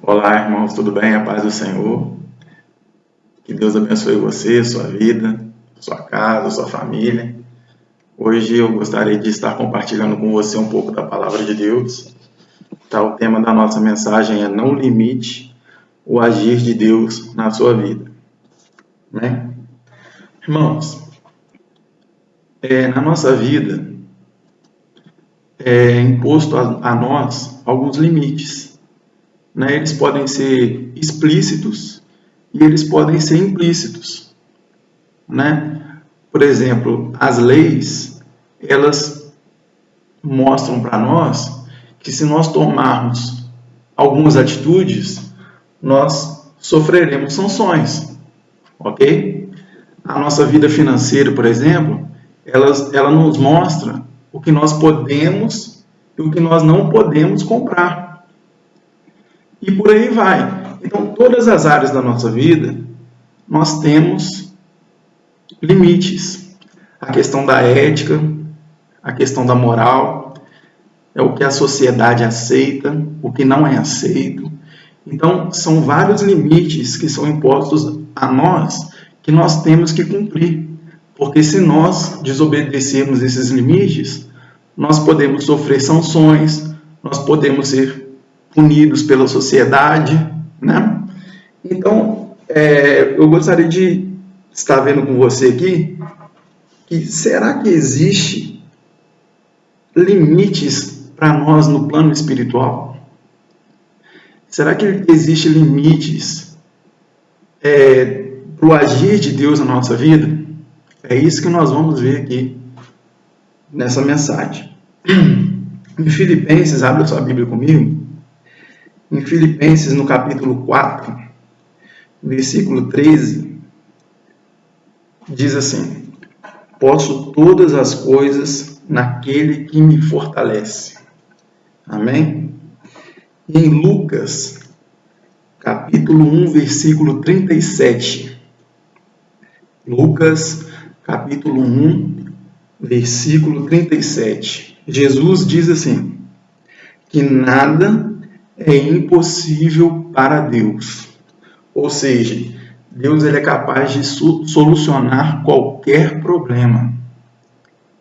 Olá, irmãos, tudo bem? A paz do Senhor. Que Deus abençoe você, sua vida, sua casa, sua família. Hoje eu gostaria de estar compartilhando com você um pouco da palavra de Deus. Tá, o tema da nossa mensagem é: não limite o agir de Deus na sua vida. Né? Irmãos, na nossa vida é imposto a nós alguns limites. Né? Eles podem ser explícitos e eles podem ser implícitos. Né? Por exemplo, as leis, elas mostram para nós que se nós tomarmos algumas atitudes, nós sofreremos sanções, ok? A nossa vida financeira, por exemplo, ela nos mostra o que nós podemos e o que nós não podemos comprar. E por aí vai. Então, todas as áreas da nossa vida, nós temos limites. A questão da ética, a questão da moral, é o que a sociedade aceita, o que não é aceito. Então, são vários limites que são impostos a nós, que nós temos que cumprir. Porque se nós desobedecermos esses limites, nós podemos sofrer sanções, nós podemos ser punidos pela sociedade, né? Então, eu gostaria de estar vendo com você aqui, que será que existe limites para nós no plano espiritual? Será que existe limites para o agir de Deus na nossa vida? É isso que nós vamos ver aqui nessa mensagem. Em Filipenses, abre a sua Bíblia comigo. Em Filipenses, no capítulo 4, versículo 13, diz assim: posso todas as coisas naquele que me fortalece. Amém? E em Lucas, capítulo 1, versículo 37. Lucas, capítulo 1, versículo 37. Jesus diz assim: que nada é impossível para Deus. Ou seja, Deus ele é capaz de solucionar qualquer problema.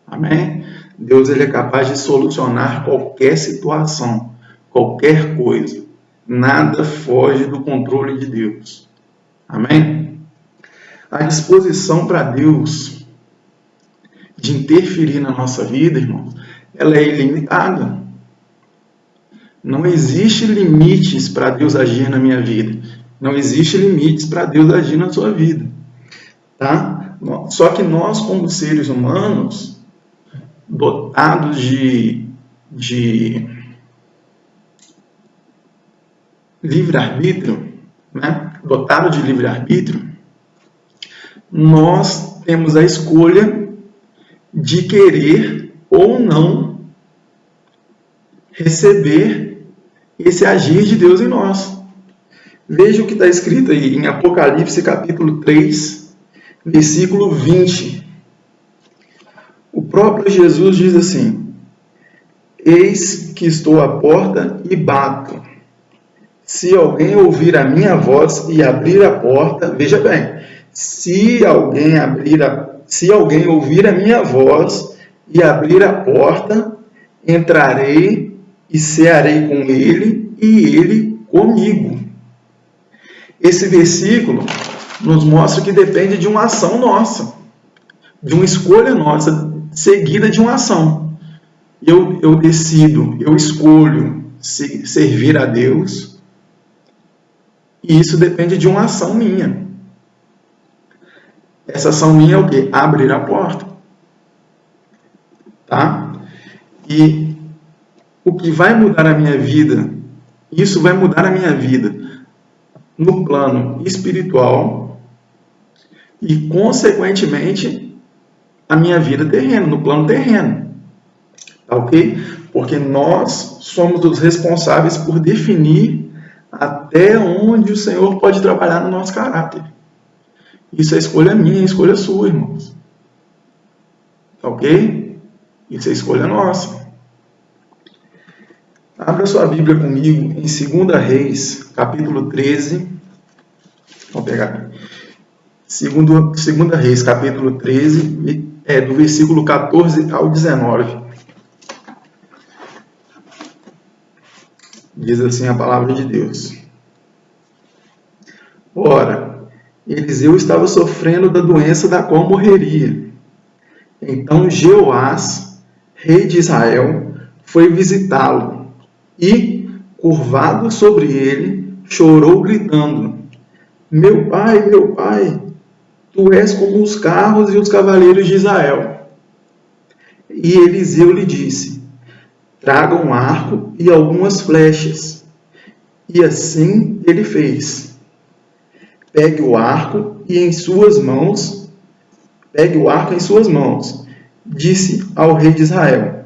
Amém? Deus ele é capaz de solucionar qualquer situação, qualquer coisa. Nada foge do controle de Deus. Amém? A disposição para Deus de interferir na nossa vida, irmãos, ela é ilimitada. Não existe limites para Deus agir na minha vida. Não existe limites para Deus agir na sua vida. Tá? Só que nós, como seres humanos, dotados de livre-arbítrio, né? Dotados de livre-arbítrio, nós temos a escolha de querer ou não receber esse agir de Deus em nós. Veja o que está escrito aí em Apocalipse capítulo 3, versículo 20. O próprio Jesus diz assim: eis que estou à porta e bato. Se alguém ouvir a minha voz e abrir a porta, veja bem, se alguém ouvir a minha voz e abrir a porta, entrarei e cearei com ele e ele comigo. Esse versículo nos mostra que depende de uma ação nossa, de uma escolha nossa, seguida de uma ação. Eu decido, eu escolho servir a Deus, e isso depende de uma ação minha. Essa ação minha é o quê? Abrir a porta. Tá? E o que vai mudar a minha vida, isso vai mudar a minha vida no plano espiritual e, consequentemente, a minha vida terrena, no plano terreno. Tá ok? Porque nós somos os responsáveis por definir até onde o Senhor pode trabalhar no nosso caráter. Isso é escolha minha, é escolha sua, irmãos. Tá ok? Isso é escolha nossa. Abra sua Bíblia comigo em 2 Reis, capítulo 13. Vamos pegar aqui. 2 Reis, capítulo 13, do versículo 14 ao 19. Diz assim a palavra de Deus. Ora, Eliseu estava sofrendo da doença da qual morreria. Então Jeoás, rei de Israel, foi visitá-lo e, curvado sobre ele, chorou gritando: meu pai, tu és como os carros e os cavaleiros de Israel. E Eliseu lhe disse: traga um arco e algumas flechas. E assim ele fez. Pegue o arco em suas mãos, disse ao rei de Israel.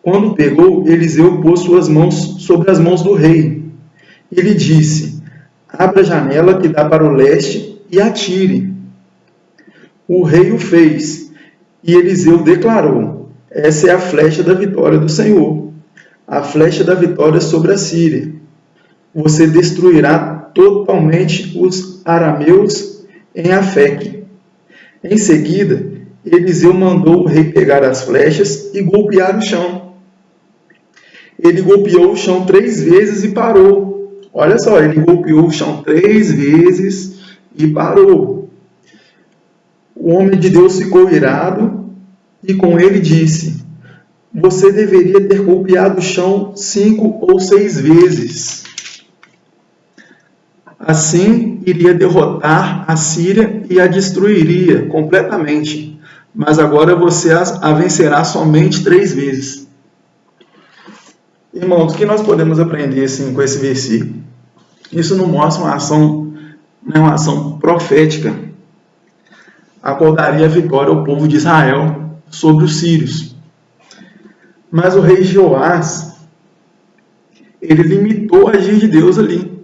Quando pegou, Eliseu pôs suas mãos sobre as mãos do rei. Ele disse: abra a janela que dá para o leste e atire. O rei o fez, e Eliseu declarou: essa é a flecha da vitória do Senhor, a flecha da vitória sobre a Síria. Você destruirá totalmente os arameus em Afeque. Em seguida, Eliseu mandou o rei pegar as flechas e golpear o chão. Ele golpeou o chão 3 vezes e parou. Olha só, ele golpeou o chão 3 vezes e parou. O homem de Deus ficou irado e com ele disse: você deveria ter golpeado o chão 5 ou 6 vezes. Assim, iria derrotar a Síria e a destruiria completamente. Mas agora você a vencerá somente 3 vezes. Irmãos, o que nós podemos aprender assim, com esse versículo? Isso não mostra uma ação profética. Acordaria a vitória ao povo de Israel sobre os sírios. Mas o rei Jeoás, ele limitou a agir de Deus ali.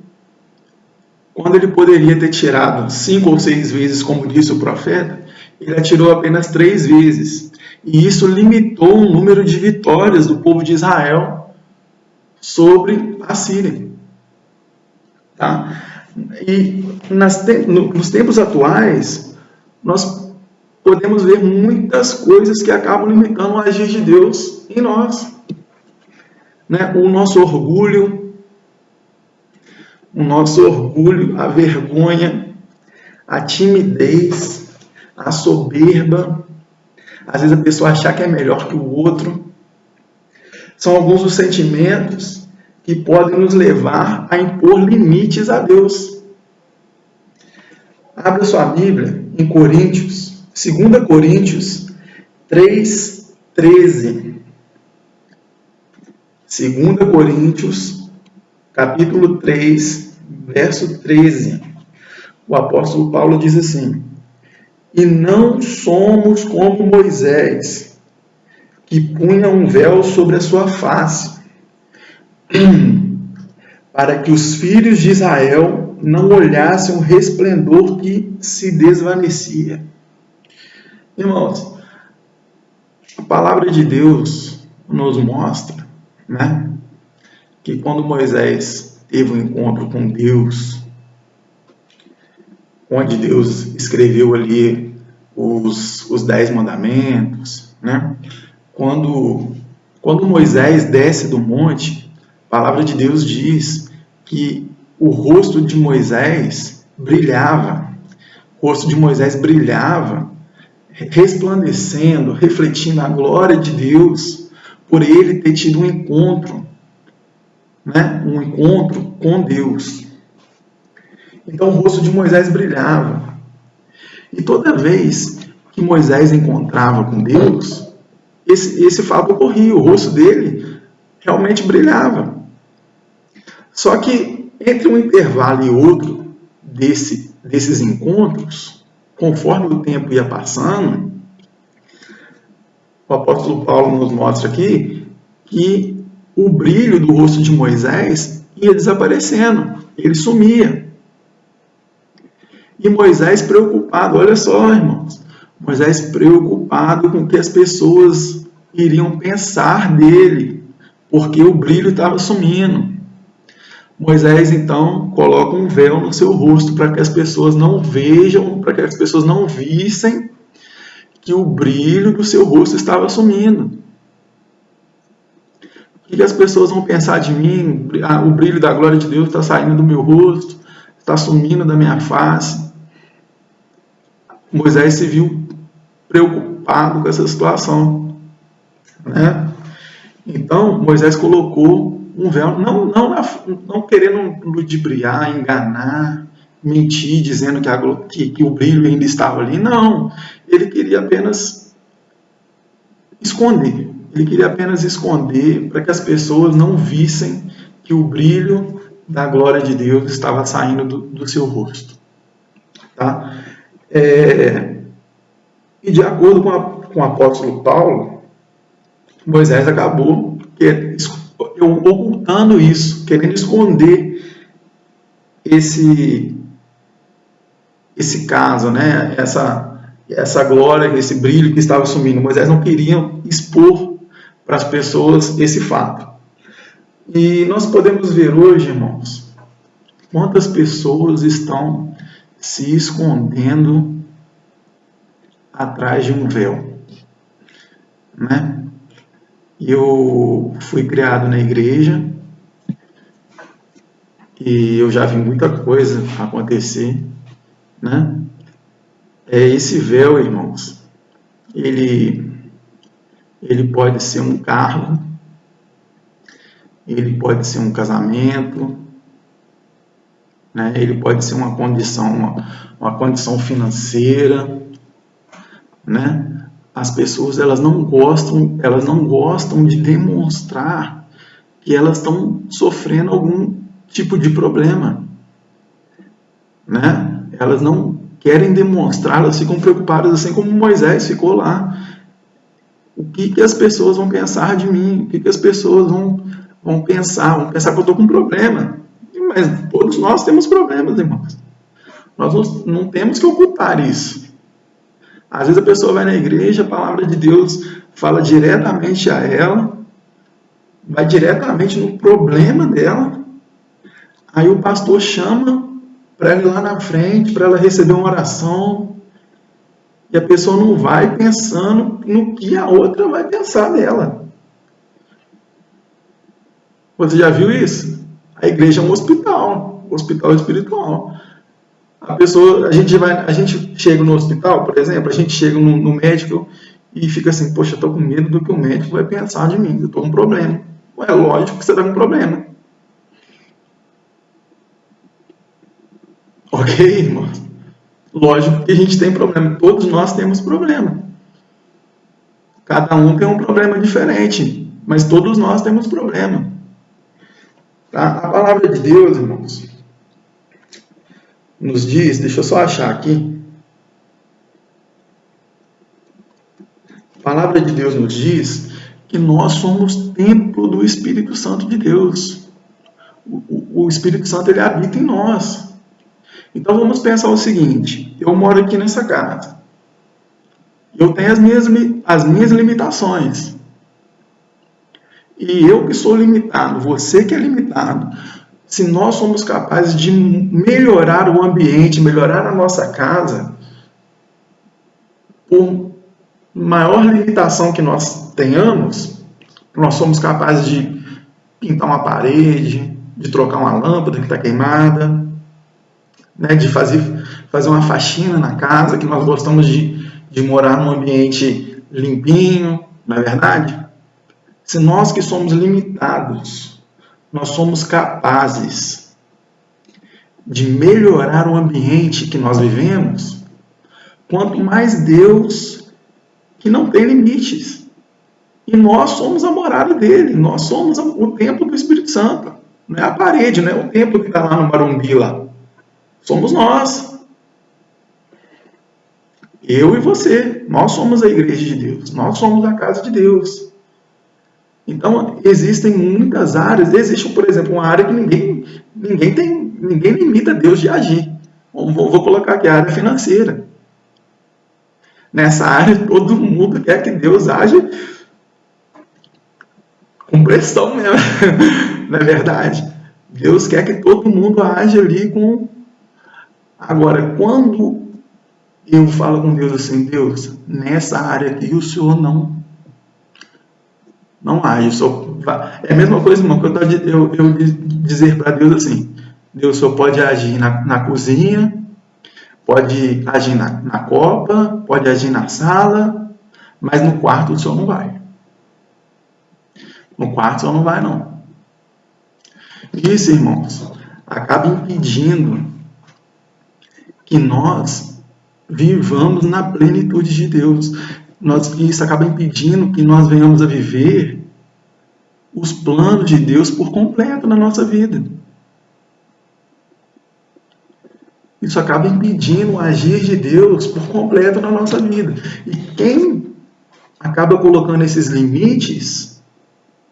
Quando ele poderia ter tirado 5 ou 6 vezes, como disse o profeta, ele atirou apenas 3 vezes. E isso limitou o número de vitórias do povo de Israel sobre a Síria. Tá? E nos tempos atuais, nós podemos ver muitas coisas que acabam limitando o agir de Deus em nós. Né? O nosso orgulho, a vergonha, a timidez, a soberba, às vezes a pessoa achar que é melhor que o outro. São alguns dos sentimentos que podem nos levar a impor limites a Deus. Abra sua Bíblia em Coríntios, 2 Coríntios 3:13. 2 Coríntios, capítulo 3, verso 13. O apóstolo Paulo diz assim: e não somos como Moisés, que punha um véu sobre a sua face, para que os filhos de Israel não olhassem o resplendor que se desvanecia. Irmãos, a palavra de Deus nos mostra, né, que quando Moisés teve um encontro com Deus, onde Deus escreveu ali os 10 mandamentos, né, quando Moisés desce do monte, a palavra de Deus diz que o rosto de Moisés brilhava, resplandecendo, refletindo a glória de Deus, por ele ter tido um encontro, né? Um encontro com Deus. Então o rosto de Moisés brilhava. E toda vez que Moisés encontrava com Deus, esse fato ocorria, o rosto dele realmente brilhava. Só que entre um intervalo e outro desses encontros, conforme o tempo ia passando, o apóstolo Paulo nos mostra aqui que o brilho do rosto de Moisés ia desaparecendo, ele sumia. E Moisés preocupado, olha só, irmãos, Moisés preocupado com o que as pessoas iriam pensar dele, porque o brilho estava sumindo. Moisés, então, coloca um véu no seu rosto para que as pessoas não vejam, para que as pessoas não vissem que o brilho do seu rosto estava sumindo. O que as pessoas vão pensar de mim? O brilho da glória de Deus está saindo do meu rosto, está sumindo da minha face. Moisés se viu preocupado com essa situação, né? Então, Moisés colocou um véu, não querendo ludibriar, enganar, mentir, dizendo que o brilho ainda estava ali. Não, ele queria apenas esconder. Ele queria apenas esconder para que as pessoas não vissem que o brilho da glória de Deus estava saindo do seu rosto. Tá? E de acordo com o apóstolo Paulo, Moisés acabou ocultando isso, querendo esconder esse caso, né? Essa glória, esse brilho que estava sumindo. Moisés não queria expor para as pessoas esse fato. E nós podemos ver hoje, irmãos, quantas pessoas estão se escondendo atrás de um véu, né? Eu fui criado na igreja e eu já vi muita coisa acontecer, né? Esse véu, irmãos, ele pode ser um cargo, ele pode ser um casamento, né? Ele pode ser uma condição financeira, né? As pessoas elas não gostam de demonstrar que elas estão sofrendo algum tipo de problema, né? Elas não querem demonstrar, elas ficam preocupadas, assim como Moisés ficou lá. O que as pessoas vão pensar de mim? O que as pessoas vão pensar? Vão pensar que eu estou com problema. Mas todos nós temos problemas, irmãos. Nós não temos que ocultar isso. Às vezes a pessoa vai na igreja, a palavra de Deus fala diretamente a ela, vai diretamente no problema dela. Aí o pastor chama para ela ir lá na frente, para ela receber uma oração. E a pessoa não vai pensando no que a outra vai pensar dela. Você já viu isso? A igreja é um hospital espiritual. A gente chega no hospital, por exemplo, a gente chega no médico e fica assim, poxa, eu estou com medo do que o médico vai pensar de mim, eu estou com um problema. É lógico que você está com um problema. Ok, irmãos? Lógico que a gente tem problema, todos nós temos problema. Cada um tem um problema diferente, mas todos nós temos problema. Tá? A palavra de Deus, irmãos, nos diz, deixa eu só achar aqui. A palavra de Deus nos diz que nós somos templo do Espírito Santo de Deus. O Espírito Santo, ele habita em nós. Então vamos pensar o seguinte, eu moro aqui nessa casa. Eu tenho as minhas limitações. E eu que sou limitado, você que é limitado, se nós somos capazes de melhorar o ambiente, melhorar a nossa casa, por maior limitação que nós tenhamos, nós somos capazes de pintar uma parede, de trocar uma lâmpada que está queimada, né, de fazer uma faxina na casa, que nós gostamos de morar num ambiente limpinho, não é verdade? Se nós que somos limitados, nós somos capazes de melhorar o ambiente que nós vivemos, quanto mais Deus, que não tem limites. E nós somos a morada dele, nós somos o templo do Espírito Santo. Não é a parede, não é o templo que está lá no Marumbi lá. Somos nós. Eu e você. Nós somos a igreja de Deus. Nós somos a casa de Deus. Então, existem muitas áreas. Existe, por exemplo, uma área que ninguém limita Deus de agir. Vou colocar aqui a área financeira. Nessa área, todo mundo quer que Deus age com com pressão mesmo, não é verdade? Deus quer que todo mundo age ali com... Agora, quando eu falo com Deus assim, Deus, nessa área aqui o Senhor não age. É a mesma coisa, irmão, que eu dizer para Deus assim, Deus só pode agir na cozinha, pode agir na copa, pode agir na sala, mas no quarto o Senhor não vai. No quarto o Senhor não vai, não. Isso, irmãos, acaba impedindo que nós vivamos na plenitude de Deus. Isso acaba impedindo que nós venhamos a viver os planos de Deus por completo na nossa vida. Isso acaba impedindo o agir de Deus por completo na nossa vida. E quem acaba colocando esses limites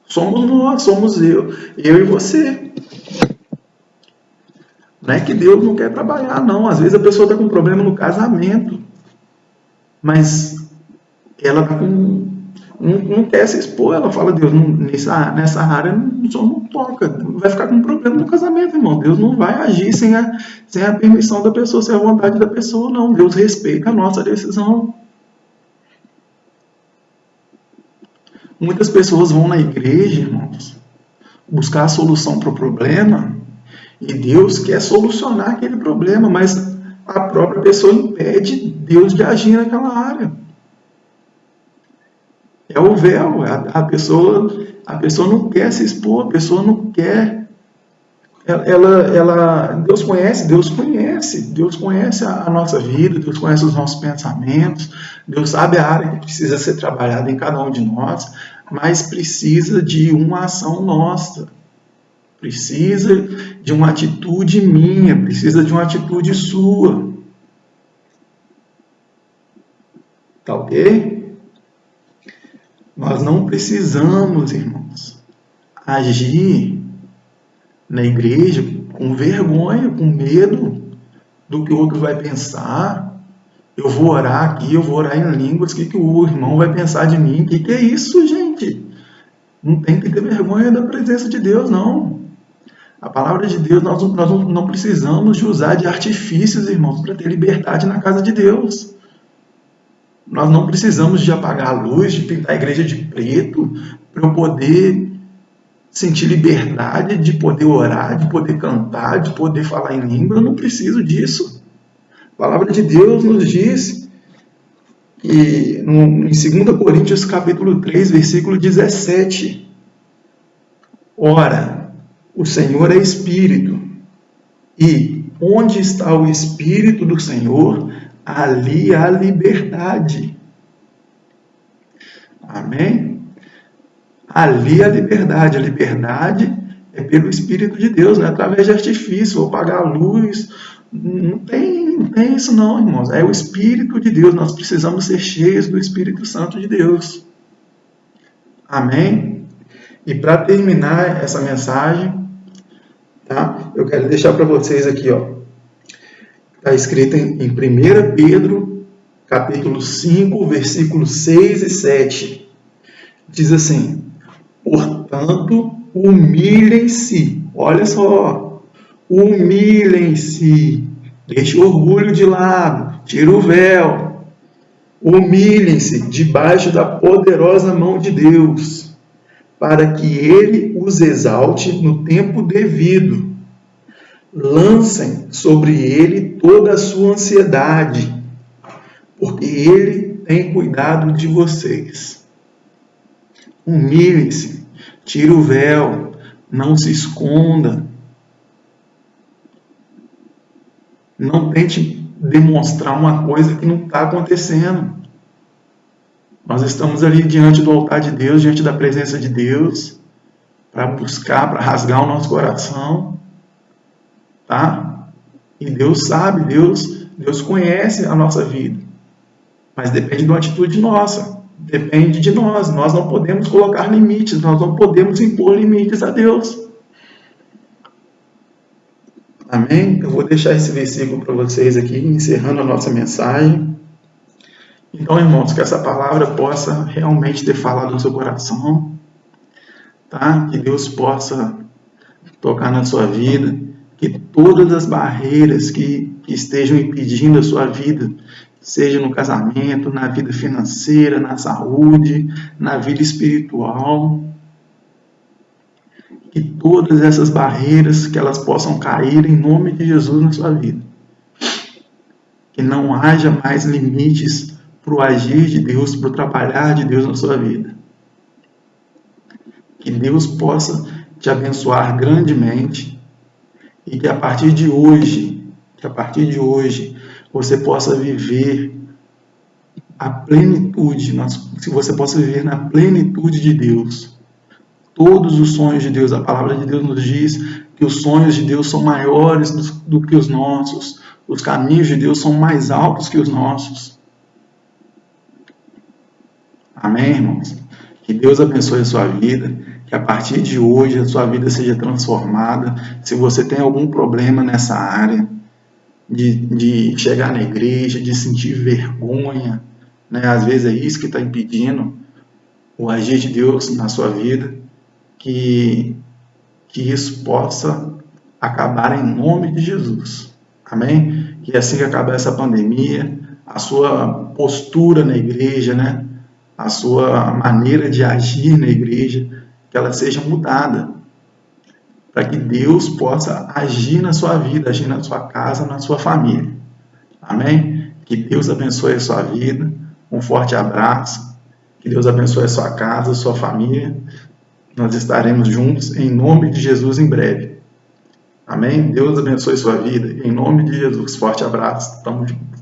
somos nós, somos eu e você. Não é que Deus não quer trabalhar, não. Às vezes a pessoa está com um problema no casamento, mas ela não quer se expor. Ela fala, Deus, nessa área o Senhor não toca. Vai ficar com um problema no casamento, irmão. Deus não vai agir sem a permissão da pessoa, sem a vontade da pessoa, não. Deus respeita a nossa decisão. Muitas pessoas vão na igreja, irmãos, buscar a solução para o problema, e Deus quer solucionar aquele problema, mas a própria pessoa impede Deus de agir naquela área. É o véu, a pessoa não quer se expor, a pessoa não quer. Deus conhece a nossa vida, Deus conhece os nossos pensamentos, Deus sabe a área que precisa ser trabalhada em cada um de nós, mas precisa de uma ação nossa, precisa de uma atitude minha, precisa de uma atitude sua. Tá ok? Nós não precisamos, irmãos, agir na igreja com vergonha, com medo do que o outro vai pensar. Eu vou orar aqui, eu vou orar em línguas, o que o irmão vai pensar de mim? O que é isso, gente? Não tem que ter vergonha da presença de Deus, não. A palavra de Deus, nós não precisamos de usar de artifícios, irmãos, para ter liberdade na casa de Deus. Nós não precisamos de apagar a luz, de pintar a igreja de preto, para eu poder sentir liberdade de poder orar, de poder cantar, de poder falar em língua. Eu não preciso disso. A palavra de Deus nos diz que em 2 Coríntios capítulo 3, versículo 17, ora, o Senhor é Espírito, e onde está o Espírito do Senhor, ali há liberdade. Amém? Ali há liberdade. A liberdade é pelo Espírito de Deus, não é através de artifício, ou apagar a luz. Não tem isso não, irmãos. É o Espírito de Deus. Nós precisamos ser cheios do Espírito Santo de Deus. Amém? E para terminar essa mensagem, tá? Eu quero deixar para vocês aqui, ó. Está escrito em 1 Pedro, capítulo 5, versículos 6 e 7. Diz assim, portanto, humilhem-se. Olha só, humilhem-se. Deixe o orgulho de lado, tira o véu. Humilhem-se debaixo da poderosa mão de Deus, para que Ele os exalte no tempo devido. Lancem sobre Ele toda a sua ansiedade, porque Ele tem cuidado de vocês. Humilhem-se, tire o véu, não se esconda. Não tente demonstrar uma coisa que não está acontecendo. Nós estamos ali diante do altar de Deus, diante da presença de Deus, para buscar, para rasgar o nosso coração. Tá? E Deus sabe, Deus conhece a nossa vida. Mas depende de uma atitude nossa. Depende de nós. Nós não podemos colocar limites. Nós não podemos impor limites a Deus. Amém? Eu vou deixar esse versículo para vocês aqui, encerrando a nossa mensagem. Então, irmãos, que essa palavra possa realmente ter falado no seu coração. tá? Que Deus possa tocar na sua vida, que todas as barreiras que estejam impedindo a sua vida, seja no casamento, na vida financeira, na saúde, na vida espiritual, que todas essas barreiras, que elas possam cair em nome de Jesus na sua vida. Que não haja mais limites para o agir de Deus, para o trabalhar de Deus na sua vida. Que Deus possa te abençoar grandemente e que a partir de hoje, você possa viver a plenitude, se você possa viver na plenitude de Deus. Todos os sonhos de Deus, a palavra de Deus nos diz que os sonhos de Deus são maiores do que os nossos, os caminhos de Deus são mais altos que os nossos. Amém, irmãos? Que Deus abençoe a sua vida, que a partir de hoje a sua vida seja transformada. Se você tem algum problema nessa área, de chegar na igreja, de sentir vergonha, né? Às vezes é isso que está impedindo o agir de Deus na sua vida, que isso possa acabar em nome de Jesus. Amém? Que assim que acabar essa pandemia, a sua postura na igreja, né? A sua maneira de agir na igreja, que ela seja mudada, para que Deus possa agir na sua vida, agir na sua casa, na sua família. Amém? Que Deus abençoe a sua vida. Um forte abraço. Que Deus abençoe a sua casa, a sua família. Nós estaremos juntos em nome de Jesus em breve. Amém? Deus abençoe a sua vida. Em nome de Jesus. Forte abraço. Tamo junto.